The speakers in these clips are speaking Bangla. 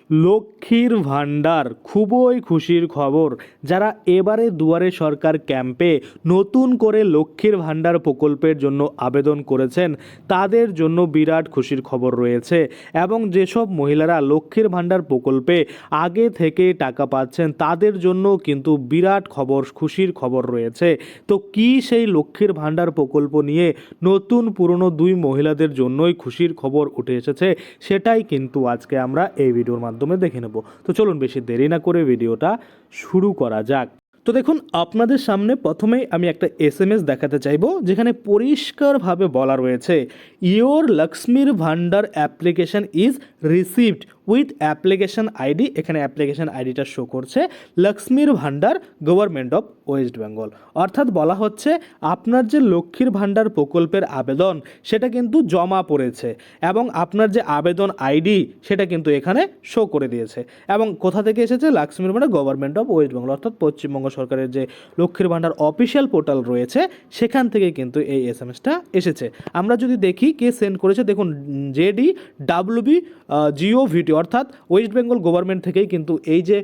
লক্ষ্মীর ভাণ্ডার খুবই খুশির খবর। যারা এবারে দুয়ারে সরকার ক্যাম্পে নতুন করে লক্ষ্মীর ভাণ্ডার প্রকল্পের জন্য আবেদন করেছেন তাদের জন্য বিরাট খুশির খবর রয়েছে। এবং যেসব মহিলারা লক্ষ্মীর ভাণ্ডার প্রকল্পে আগে থেকে টাকা পাচ্ছেন তাদের জন্য কিন্তু বিরাট খবর, খুশির খবর রয়েছে। তো কি সেই লক্ষ্মীর ভাণ্ডার প্রকল্প নিয়ে নতুন পুরনো দুই মহিলাদের জন্যই খুশির খবর উঠে এসেছে, সেটাই কিন্তু আজকে আমরা এই ভিডিওর মাধ্যমে দেখে নেব। তো চলুন বেশি দেরি না করে ভিডিওটা শুরু করা যাক। তো দেখুন, আপনাদের সামনে প্রথমেই আমি একটা এসএমএস দেখাতে চাইবো, যেখানে পরিষ্কারভাবে বলা রয়েছে, your Lakshmir Bhandar application is received with application ID. এখানে অ্যাপ্লিকেশন আইডিটা শো করছে লক্ষ্মীর ভান্ডার গভর্নমেন্ট অফ ওয়েস্ট বেঙ্গল। অর্থাৎ বলা হচ্ছে আপনার যে লক্ষ্মীর ভান্ডার প্রকল্পের আবেদন সেটা কিন্তু জমা পড়েছে এবং আপনার যে আবেদন আইডি সেটা কিন্তু এখানে শো করে দিয়েছে। এবং কোথা থেকে এসেছে? লক্ষ্মীর ভান্ডার গভর্নমেন্ট অফ ওয়েস্ট বেঙ্গল, অর্থাৎ পশ্চিমবঙ্গ সরকারের যে লক্ষ্মীর ভান্ডার অফিসিয়াল পোর্টাল রয়েছে সেখান থেকে কিন্তু এই এসএমএসটা এসেছে। আমরা যদি দেখি কে সেন্ড করেছে, দেখুন JDWB GOVT, অর্থাৎ ওয়েস্ট বেঙ্গল গভর্নমেন্ট থেকেই কিন্তু এই যে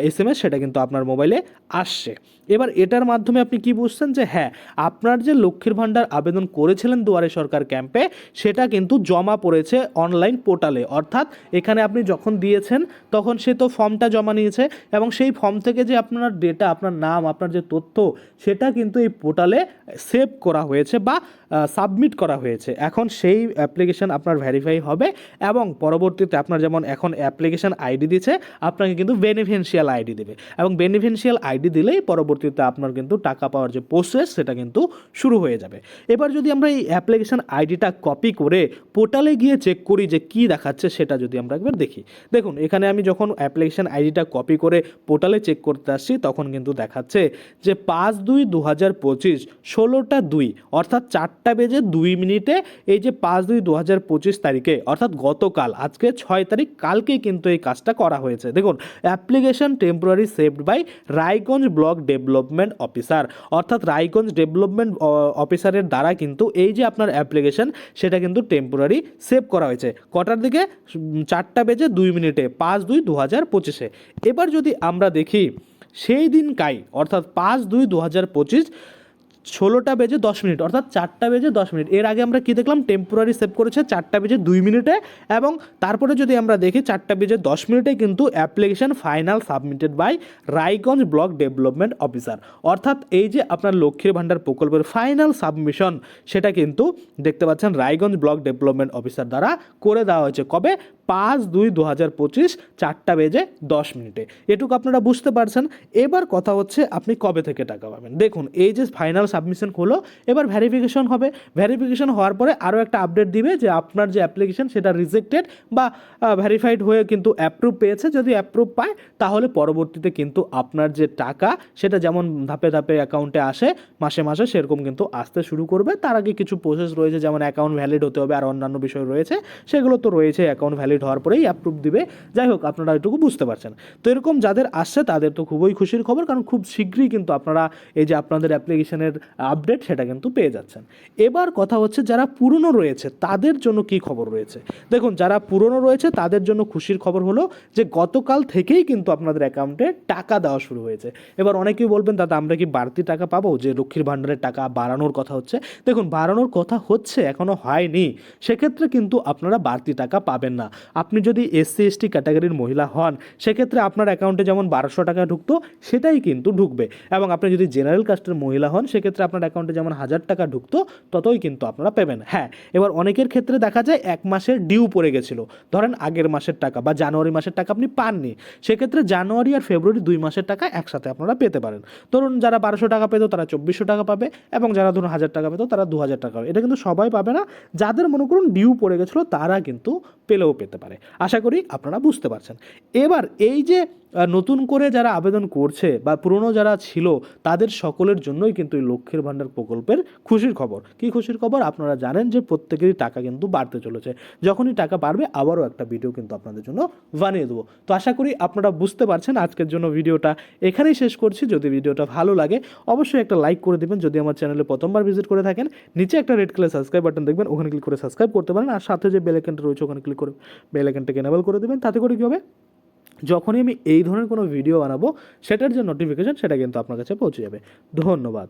এসএমএস সেটা কিন্তু আপনার মোবাইলে আসছে। এবার এটার মাধ্যমে আপনি কি বুঝছেন যে হ্যাঁ, আপনার যে লক্ষ্মীর ভান্ডার আবেদন করেছিলেন দুয়ারে সরকার ক্যাম্পে সেটা কিন্তু জমা পড়েছে অনলাইন পোর্টালে। অর্থাৎ এখানে আপনি যখন দিয়েছেন তখন সে তো ফর্মটা জমা নিয়েছে এবং সেই ফর্ম থেকে যে আপনার ডেটা, আপনার নাম, আপনার যে তথ্য সেটা কিন্তু এই পোর্টালে সেভ করা হয়েছে বা সাবমিট করা হয়েছে। এখন সেই অ্যাপ্লিকেশন আপনার ভেরিফাই হবে এবং পরবর্তীতে আপনার যেমন এখন অ্যাপ্লিকেশন আইডি দিচ্ছে, আপনাকে কিন্তু বেনিফিশিয়াল আইডি দেবে এবং বেনিফিশিয়াল আইডি দিলেই পরবর্তীতে আপনার কিন্তু টাকা পাওয়ার যে প্রসেস সেটা কিন্তু শুরু হয়ে যাবে। এবার যদি আমরা এই অ্যাপ্লিকেশন আইডিটা কপি করে পোর্টালে গিয়ে চেক করি যে কি দেখাচ্ছে, সেটা যদি আমরা একবার দেখি। দেখুন, এখানে আমি যখন অ্যাপ্লিকেশন আইডিটা কপি করে পোর্টালে চেক করতে আসছি তখন কিন্তু দেখাচ্ছে যে 5/2/2025 16টা 2, অর্থাৎ 4:02 এই যে 5/2/2025 তারিখে, অর্থাৎ গতকাল, আজকে 6 তারিখ, কালকে কিন্তু এই কাজটা করা হয়েছে। দেখুন, application temporary saved by Raiganj block development officer, অর্থাৎ রায়গঞ্জ ডেভেলপমেন্ট অফিসারের দ্বারা কিন্তু এই যে আপনার অ্যাপ্লিকেশন সেটা কিন্তু টেম্পোরারি সেভ করা হয়েছে। কটার দিকে? 4:02 5/2/2025। এবার যদি আমরা দেখি সেই দিনকাই, অর্থাৎ 5/2/2025 16:10, অর্থাৎ 4:10। এর আগে আমরা কি দেখলাম? টেম্পোরারি সেভ করেছে 4:02 এবং তারপরে যদি আমরা দেখি 4:10 কিন্তু application final submitted by Raiganj block development officer. অর্থাৎ এই যে আপনার লক্ষ্মীর ভান্ডার প্রকল্পের ফাইনাল সাবমিশন সেটা কিন্তু দেখতে পাচ্ছেন রায়গঞ্জ ব্লক ডেভেলপমেন্ট অফিসার দ্বারা করে দেওয়া হয়েছে। কবে? 5/2/2025 4:10। এটুকু আপনারা বুঝতে পারছেন। এবার কথা হচ্ছে আপনি কবে থেকে টাকা পাবেন। দেখুন, এই যে ফাইনাল সাবমিশন হলো, এবার ভেরিফিকেশন হবে। ভেরিফিকেশন হওয়ার পরে আরও একটা আপডেট দিবে যে আপনার যে অ্যাপ্লিকেশন সেটা রিজেক্টেড বা ভেরিফাইড হয়ে কিন্তু অ্যাপ্রুভ পেয়েছে। যদি অ্যাপ্রুভ পায় তাহলে পরবর্তীতে কিন্তু আপনার যে টাকা সেটা যেমন ধাপে ধাপে অ্যাকাউন্টে আসে মাসে মাসে, সেরকম কিন্তু আসতে শুরু করবে। তার আগে কিছু প্রসেস রয়েছে, যেমন অ্যাকাউন্ট ভ্যালিড হতে হবে আর অন্যান্য বিষয় রয়েছে, সেগুলো তো রয়েছে। অ্যাকাউন্ট ভ্যালিড হওয়ার পরেই অ্যাপ্রুভ দিবে। যাই হোক, আপনারা এটুকু বুঝতে পারছেন। তো এরকম যাদের আসছে তাদের তো খুবই খুশির খবর, কারণ খুব শীঘ্রই কিন্তু আপনারা এই যে আপনাদের অ্যাপ্লিকেশনের আপডেট সেটা কিন্তু পেয়ে যাচ্ছেন। এবার কথা হচ্ছে যারা পুরনো রয়েছে তাদের জন্য কি খবর রয়েছে। দেখুন, যারা পুরনো রয়েছে তাদের জন্য খুশির খবর হলো যে গতকাল থেকেই কিন্তু আপনাদের অ্যাকাউন্টে টাকা দেওয়া শুরু হয়েছে। এবার অনেকেই বলবেন, দাদা আমরা কি বাড়তি টাকা পাবো? যে লক্ষ্মীর ভাণ্ডারের টাকা বাড়ানোর কথা হচ্ছে। দেখুন, বাড়ানোর কথা হচ্ছে, এখনও হয়নি। সেক্ষেত্রে কিন্তু আপনারা বাড়তি টাকা পাবেন না। আপনি যদি SC/ST ক্যাটাগরির মহিলা হন সেক্ষেত্রে আপনার অ্যাকাউন্টে যেমন 1200 টাকা ঢুকতো সেটাই কিন্তু ঢুকবে। এবং আপনি যদি জেনারেল কাস্টের মহিলা হন সেক্ষেত্রে আপনার অ্যাকাউন্টে যেমন 1000 টাকা ঢুকতো ততই কিন্তু আপনারা পাবেন। হ্যাঁ, এবার অনেকের ক্ষেত্রে দেখা যায় 1 মাসের ডিউ পড়ে গেছিলো, ধরেন আগের মাসের টাকা বা জানুয়ারি মাসের টাকা আপনি পাননি, সেক্ষেত্রে জানুয়ারি আর ফেব্রুয়ারি 2 মাসের টাকা একসাথে আপনারা পেতে পারেন। ধরুন যারা 1200 টাকা পেতো তারা 2400 টাকা পাবে এবং যারা ধরুন 1000 টাকা পেতো তারা 2000 টাকা পাবে। এটা কিন্তু সবাই পাবে না, যাদের মনে করুন ডিউ পড়ে গেছিলো তারা কিন্তু পেলেও পেতে পারে। আশা করি আপনারা বুঝতে পারছেন। এবার এই যে নতুন করে যারা আবেদন করছে বা পুরনো যারা ছিল তাদের সকলের জন্যই কিন্তু এই লক্ষ্মীর ভাণ্ডার প্রকল্পের খুশির খবর। কি খুশির খবর? আপনারা জানেন যে প্রত্যেকেরই টাকা কিন্তু বাড়তে চলেছে। যখনই টাকা বাড়বে আবারও একটা ভিডিও কিন্তু আপনাদের জন্য বানিয়ে দেবো। তো আশা করি আপনারা বুঝতে পারছেন। আজকের জন্য ভিডিওটা এখানেই শেষ করছি। যদি ভিডিওটা ভালো লাগে অবশ্যই একটা লাইক করে দেবেন। যদি আমার চ্যানেলে প্রথমবার ভিজিট করে থাকেন, নিচে একটা রেড কালার সাবস্ক্রাইব বাটন দেখবেন, ওখানে ক্লিক করে সাবস্ক্রাইব করতে পারেন। আর সাথে যে বেল আইকনটা রয়েছে ওখানে ক্লিক করে বেল আইকনটাকে এনেবল করে দেবেন। তাতে করে কী হবে? যখনই আমি এই ধরনের কোনো ভিডিও বানাবো সেটার যে নোটিফিকেশান সেটা কিন্তু আপনার কাছে পৌঁছে যাবে। ধন্যবাদ।